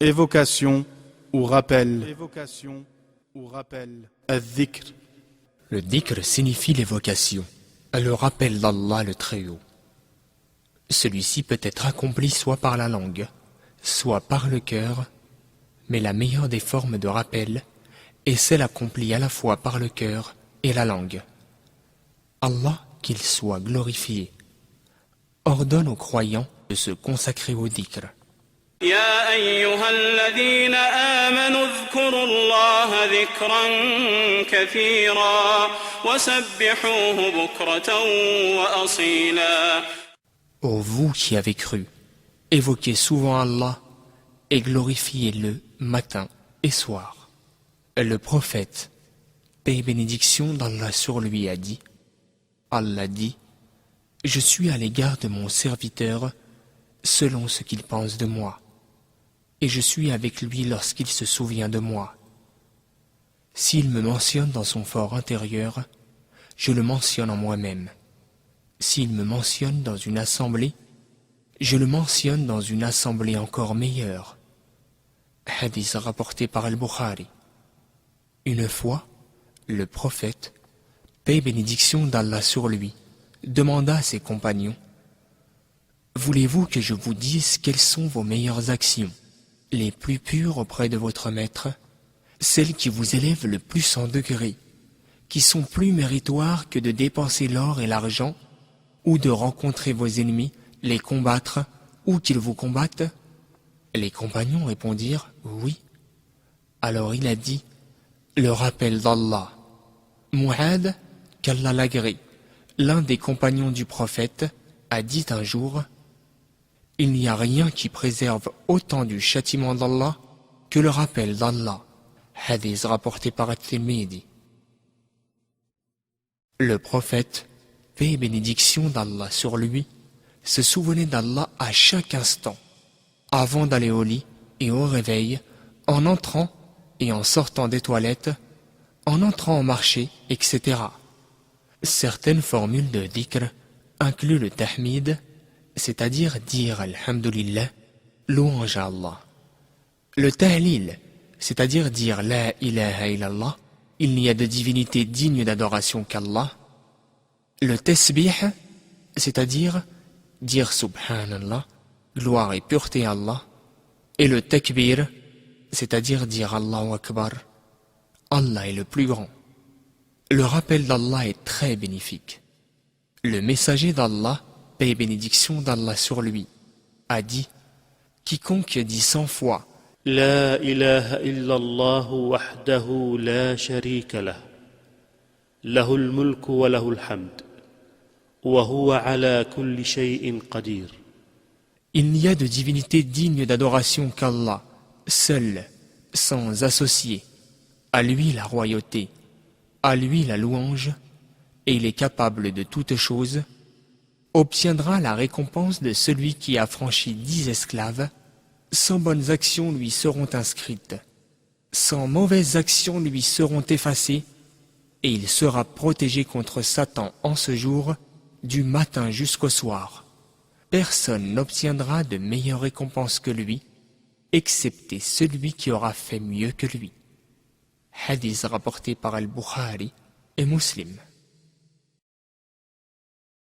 Évocation ou rappel. Al-dhikr. Le dhikr signifie l'évocation, le rappel d'Allah le Très-Haut. Celui-ci peut être accompli soit par la langue, soit par le cœur, mais la meilleure des formes de rappel est celle accomplie à la fois par le cœur et la langue. Allah, qu'il soit glorifié, ordonne aux croyants de se consacrer au dhikr. يا أيها الذين آمنوا اذكروا الله ذكرا كثيرا وسبحوه بكرة وأصيلا. Ô vous qui avez cru, évoquez souvent Allah et glorifiez-le matin et soir. Le prophète, paix et bénédiction d'Allah sur lui, a dit, Allah dit, je suis à l'égard de mon serviteur selon ce qu'il pense de moi, et je suis avec lui lorsqu'il se souvient de moi. S'il me mentionne dans son fort intérieur, je le mentionne en moi-même. S'il me mentionne dans une assemblée, je le mentionne dans une assemblée encore meilleure. Hadith rapporté par Al-Bukhari. Une fois, le prophète, paix et bénédiction d'Allah sur lui, demanda à ses compagnons, « Voulez-vous que je vous dise quelles sont vos meilleures actions, les plus pures auprès de votre maître, celles qui vous élèvent le plus en degrés, qui sont plus méritoires que de dépenser l'or et l'argent, ou de rencontrer vos ennemis, les combattre, ou qu'ils vous combattent ?» Les compagnons répondirent « Oui ». Alors il a dit « Le rappel d'Allah ». Mu'ad, qu'Allah l'agrée, l'un des compagnons du prophète, a dit un jour « Il n'y a rien qui préserve autant du châtiment d'Allah que le rappel d'Allah ». Hadith rapporté par At-Tirmidhi. Le prophète, paix et bénédiction d'Allah sur lui, se souvenait d'Allah à chaque instant, avant d'aller au lit et au réveil, en entrant et en sortant des toilettes, en entrant au marché, etc. Certaines formules de dhikr incluent le tahmid, c'est-à-dire dire Alhamdulillah, louange à Allah. Le tahlil, c'est-à-dire dire La ilaha illallah, il n'y a de divinité digne d'adoration qu'Allah. Le tasbih, c'est-à-dire dire Subhanallah, gloire et pureté à Allah. Et le takbir, c'est-à-dire dire Allahu Akbar, Allah est le plus grand. Le rappel d'Allah est très bénéfique. Le messager d'Allah, paix et bénédiction d'Allah sur lui, a dit « Quiconque dit 100 fois « La ilaha illallah wahdahu la sharika lah, lahul mulku wa lahul hamd, wa huwa ala kulli shay'in qadir » Il n'y a de divinité digne d'adoration qu'Allah, seul, sans associé. À lui la royauté, à lui la louange, et il est capable de toutes choses, obtiendra la récompense de celui qui a franchi 10 esclaves, 100 bonnes actions lui seront inscrites, 100 mauvaises actions lui seront effacées, et il sera protégé contre Satan en ce jour, du matin jusqu'au soir. Personne n'obtiendra de meilleure récompense que lui, excepté celui qui aura fait mieux que lui. Hadith rapporté par Al-Bukhari et Muslim.